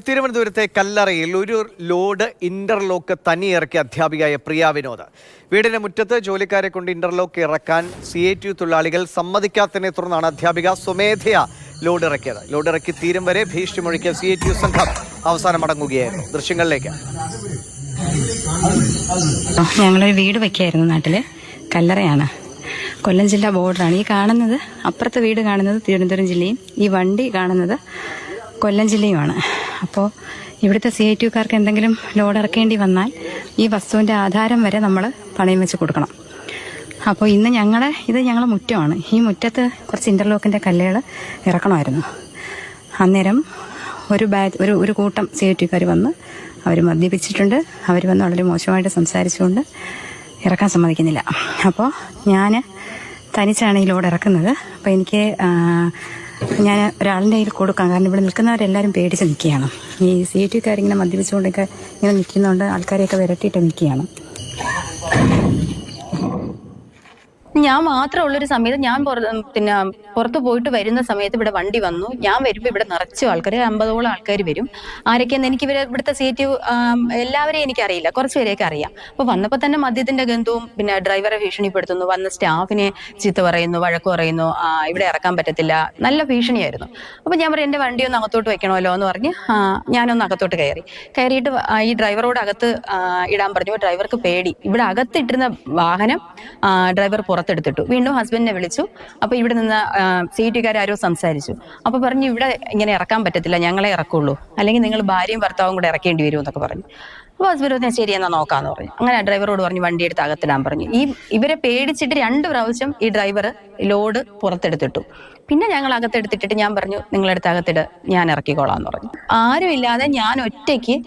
തിരുവനന്തപുരത്തെ കല്ലറയിൽ ഒരു ലോഡ് ഇന്റർലോക്ക് തനിയിറക്കിയ അധ്യാപികയായ പ്രിയ വിനോദ്. വീടിന് മുറ്റത്ത് ജോലിക്കാരെ കൊണ്ട് ഇന്റർലോക്ക് ഇറക്കാൻ CITU തൊഴിലാളികൾ സമ്മതിക്കാത്തതിനെ തുടർന്നാണ് അധ്യാപിക സ്വമേധയാ ലോഡ് ഇറക്കിയത്. ലോഡ് ഇറക്കി തീരും വരെ ഭീഷണി മുഴക്കിയ CITU സംഘം അവസാനം മടങ്ങുകയായിരുന്നു. ദൃശ്യങ്ങളിലേക്ക്. ഞങ്ങളൊരു വീട് വയ്ക്കായിരുന്നു നാട്ടില്. കല്ലറയാണ്, കൊല്ലം ജില്ലാ ബോർഡറാണ്. ഈ കാണുന്നത്, അപ്പുറത്തെ വീട് കാണുന്നത് തിരുവനന്തപുരം ജില്ലയും ഈ വണ്ടി കാണുന്നത് കൊല്ലം ജില്ലയുമാണ്. അപ്പോൾ ഇവിടുത്തെ CITUക്കാർക്ക് എന്തെങ്കിലും ലോഡ് ഇറക്കേണ്ടി വന്നാൽ ഈ വസ്തുവിൻ്റെ ആധാരം വരെ നമ്മൾ പണയം വെച്ച് കൊടുക്കണം. അപ്പോൾ ഇന്ന് ഞങ്ങളെ മുറ്റമാണ്. ഈ മുറ്റത്ത് കുറച്ച് ഇൻ്റർലോക്കിൻ്റെ കല്ലുകൾ ഇറക്കണമായിരുന്നു. അന്നേരം ഒരു കൂട്ടം CITUക്കാർ വന്ന് അവർ മദ്യപിച്ചിട്ടുണ്ട്. അവർ വന്ന് വളരെ മോശമായിട്ട് സംസാരിച്ചുകൊണ്ട് ഇറക്കാൻ സമ്മതിക്കുന്നില്ല. അപ്പോൾ ഞാൻ തനിച്ചാണ് ഈ ലോഡ് ഇറക്കുന്നത്. അപ്പോൾ എനിക്ക് ഞാൻ ഒരാളിൻ്റെ കയ്യിൽ കൊടുക്കാം, കാരണം ഇവിടെ നിൽക്കുന്നവരെല്ലാവരും പേടിച്ച് നിൽക്കുകയാണ്. ഈ CITUക്കാരിങ്ങനെ മദ്യപിച്ചുകൊണ്ടൊക്കെ ഇങ്ങനെ നിൽക്കുന്നതുകൊണ്ട് ആൾക്കാരെയൊക്കെ വിരട്ടിയിട്ട് നിൽക്കുകയാണ്. ഞാൻ മാത്രമുള്ളൊരു സമയത്ത് ഞാൻ പുറത്ത് പോയിട്ട് വരുന്ന സമയത്ത് ഇവിടെ വണ്ടി വന്നു. ഞാൻ വരുമ്പോൾ ഇവിടെ നിറച്ചു ആൾക്കാർ, 50ഓളം ആൾക്കാർ വരും. ആരൊക്കെയെന്ന് എനിക്ക് ഇവിടുത്തെ CITU എല്ലാവരെയും എനിക്കറിയില്ല, കുറച്ച് പേരെയൊക്കെ അറിയാം. അപ്പോൾ വന്നപ്പോൾ തന്നെ മദ്യത്തിന്റെ ഗന്ധവും, പിന്നെ ഡ്രൈവറെ ഭീഷണിപ്പെടുത്തുന്നു, വന്ന സ്റ്റാഫിനെ ചീത്ത പറയുന്നു, വഴക്ക് പറയുന്നു, ഇവിടെ ഇറക്കാൻ പറ്റത്തില്ല, നല്ല ഭീഷണിയായിരുന്നു. അപ്പോൾ ഞാൻ പറയും എൻ്റെ വണ്ടി ഒന്ന് അകത്തോട്ട് വെക്കണമല്ലോ എന്ന് പറഞ്ഞ് ഞാനൊന്ന് അകത്തോട്ട് കയറിയിട്ട് ഈ ഡ്രൈവറോട് അകത്ത് ഇടാൻ പറഞ്ഞു. ഡ്രൈവർക്ക് പേടി. ഇവിടെ അകത്തിട്ടിരുന്ന വാഹനം ഡ്രൈവർ പുറത്തെടുത്തിട്ടു. വീണ്ടും ഹസ്ബൻഡിനെ വിളിച്ചു. അപ്പോൾ ഇവിടെ നിന്ന് CITUക്കാരോ സംസാരിച്ചു. അപ്പോൾ പറഞ്ഞു ഇവിടെ ഇങ്ങനെ ഇറക്കാൻ പറ്റത്തില്ല, ഞങ്ങളെ ഇറക്കുള്ളൂ, അല്ലെങ്കിൽ നിങ്ങൾ ഭാര്യയും ഭർത്താവും കൂടെ ഇറക്കേണ്ടി വരും എന്നൊക്കെ പറഞ്ഞു. അപ്പോൾ ഹസ്ബൻഡ് പറഞ്ഞു ശരി എന്നാൽ നോക്കാമെന്ന് പറഞ്ഞു. അങ്ങനെ ഡ്രൈവറോട് പറഞ്ഞു വണ്ടി എടുത്ത് അകത്തിടാൻ പറഞ്ഞു. ഇവരെ പേടിച്ചിട്ട് 2 പ്രാവശ്യം ഈ ഡ്രൈവർ ലോഡ് പുറത്തെടുത്തിട്ടു. പിന്നെ ഞങ്ങൾ അകത്തെടുത്തിട്ടിട്ട് ഞാൻ പറഞ്ഞു നിങ്ങളെടുത്ത് അകത്തിട്, ഞാൻ ഇറക്കിക്കോളാം എന്ന് പറഞ്ഞു. ആരും ഇല്ലാതെ ഞാൻ ഒറ്റയ്ക്ക്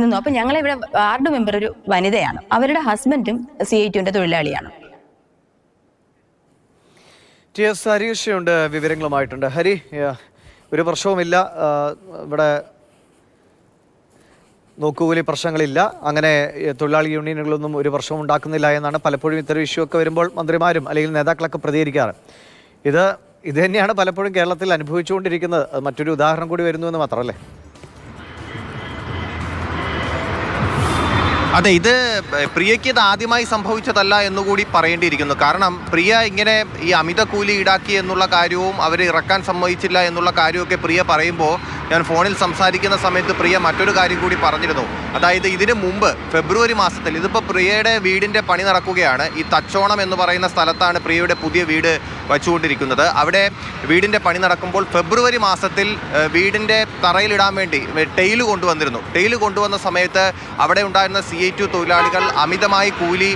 നിന്നു. അപ്പം ഞങ്ങളിവിടെ വാർഡ് മെമ്പർ ഒരു വനിതയാണ്, അവരുടെ ഹസ്ബൻഡും CITUവിൻ്റെ തൊഴിലാളിയാണ്. TS ഹരീഷുണ്ട്, വിവരങ്ങളുമായിട്ടുണ്ട്. ഹരി, ഒരു പ്രശ്നവുമില്ല, ഇവിടെ നോക്കുകൂലി പ്രശ്നങ്ങളില്ല, അങ്ങനെ തൊഴിലാളി യൂണിയനുകളൊന്നും ഒരു പ്രശ്നവും ഉണ്ടാക്കുന്നില്ല എന്നാണ് പലപ്പോഴും ഇത്തരം ഇഷ്യൂ ഒക്കെ വരുമ്പോൾ മന്ത്രിമാരും അല്ലെങ്കിൽ നേതാക്കളൊക്കെ പ്രതികരിക്കാറ്. ഇത് തന്നെയാണ് പലപ്പോഴും കേരളത്തിൽ അനുഭവിച്ചുകൊണ്ടിരിക്കുന്നത്. മറ്റൊരു ഉദാഹരണം കൂടി വരുന്നു എന്ന് മാത്രമല്ലേ? അതെ, ഇത് പ്രിയയ്ക്ക് ഇത് ആദ്യമായി സംഭവിച്ചതല്ല എന്നുകൂടി പറയേണ്ടിയിരിക്കുന്നു. കാരണം പ്രിയ ഇങ്ങനെ ഈ അമിത കൂലി ഈടാക്കി എന്നുള്ള കാര്യവും അവർ ഇറക്കാൻ സമ്മതിച്ചില്ല എന്നുള്ള കാര്യമൊക്കെ പ്രിയ പറയുമ്പോൾ ഞാൻ ഫോണിൽ സംസാരിക്കുന്ന സമയത്ത് പ്രിയ മറ്റൊരു കാര്യം കൂടി പറഞ്ഞിരുന്നു. അതായത് ഇതിന് മുമ്പ് ഫെബ്രുവരി മാസത്തിൽ, ഇതിപ്പോൾ പ്രിയയുടെ വീടിൻ്റെ പണി നടക്കുകയാണ്. ഈ തച്ചോണം എന്ന് പറയുന്ന സ്ഥലത്താണ് പ്രിയയുടെ പുതിയ വീട് വച്ചുകൊണ്ടിരിക്കുന്നത്. അവിടെ വീടിൻ്റെ പണി നടക്കുമ്പോൾ ഫെബ്രുവരി മാസത്തിൽ വീടിൻ്റെ തറയിലിടാൻ വേണ്ടി ടെയിൽ കൊണ്ടുവന്നിരുന്നു. ടെയിൽ കൊണ്ടുവന്ന സമയത്ത് അവിടെ ഉണ്ടായിരുന്ന CITU തൊഴിലാളികൾ അമിതമായി കൂലി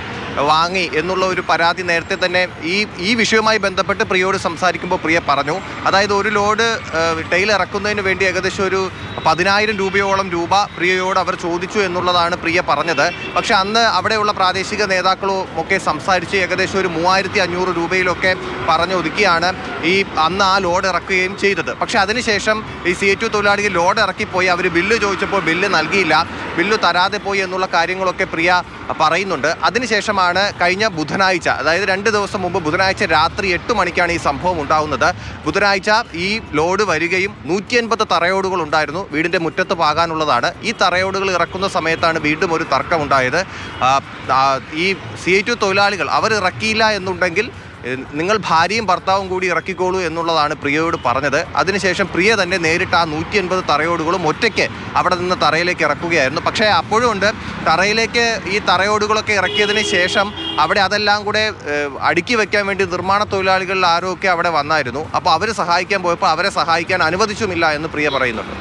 വാങ്ങി എന്നുള്ള ഒരു പരാതി നേരത്തെ തന്നെ ഈ വിഷയവുമായി ബന്ധപ്പെട്ട് പ്രിയയോട് സംസാരിക്കുമ്പോൾ പ്രിയ പറഞ്ഞു. അതായത് ഒരു ലോഡ് ടെയിൽ ഇറക്കുന്നതിന് വേണ്ടി ഏകദേശം ഒരു 10,000 രൂപയോളം പ്രിയയോട് അവർ ചോദിച്ചു എന്നുള്ളതാണ് പ്രിയ പറഞ്ഞത്. പക്ഷെ അന്ന് അവിടെയുള്ള പ്രാദേശിക നേതാക്കളും ഒക്കെ സംസാരിച്ച് ഏകദേശം ഒരു 3,500 രൂപയിലൊക്കെ പറഞ്ഞൊതുക്കിയാണ് അന്ന് ആ ലോഡ് ഇറക്കുകയും ചെയ്തത്. പക്ഷെ അതിനുശേഷം ഈ CITU തൊഴിലാളികൾ ലോഡ് ഇറക്കിപ്പോയി. അവർ ബില്ല് ചോദിച്ചപ്പോൾ ബില്ല് നൽകിയില്ല, ബില്ല് തരാതെ പോയി എന്നുള്ള കാര്യങ്ങളൊക്കെ പ്രിയ പറയുന്നുണ്ട്. അതിനുശേഷമാണ് കഴിഞ്ഞ ബുധനാഴ്ച, അതായത് 2 ദിവസം മുമ്പ് ബുധനാഴ്ച രാത്രി 8 മണിക്കാണ് ഈ സംഭവം ഉണ്ടാകുന്നത്. ബുധനാഴ്ച ഈ ലോഡ് വരികയും 180 തറയോടുകൾ ഉണ്ടായിരുന്നു, വീടിൻ്റെ മുറ്റത്ത് പാകാനുള്ളതാണ്. ഈ തറയോടുകൾ ഇറക്കുന്ന സമയത്താണ് വീണ്ടും ഒരു തർക്കമുണ്ടായത്. ഈ CITU തൊഴിലാളികൾ അവർ ഇറക്കിയില്ല എന്നുണ്ടെങ്കിൽ നിങ്ങൾ ഭാര്യയും ഭർത്താവും കൂടി ഇറക്കിക്കോളൂ എന്നുള്ളതാണ് പ്രിയയോട് പറഞ്ഞത്. അതിനുശേഷം പ്രിയ തന്നെ നേരിട്ട് ആ 180 തറയോടുകളും ഒറ്റയ്ക്ക് അവിടെ നിന്ന് തറയിലേക്ക് ഇറക്കുകയായിരുന്നു. പക്ഷേ അപ്പോഴും ഉണ്ട്, തറയിലേക്ക് ഈ തറയോടുകളൊക്കെ ഇറക്കിയതിന് ശേഷം അവിടെ അതെല്ലാം കൂടെ അടുക്കി വെക്കാൻ വേണ്ടി നിർമ്മാണ തൊഴിലാളികളിൽ ആരൊക്കെ അവിടെ വന്നായിരുന്നു. അപ്പോൾ അവർ സഹായിക്കാൻ പോയപ്പോൾ അവരെ സഹായിക്കാൻ അനുവദിച്ചുമില്ല എന്ന് പ്രിയ പറയുന്നുണ്ട്.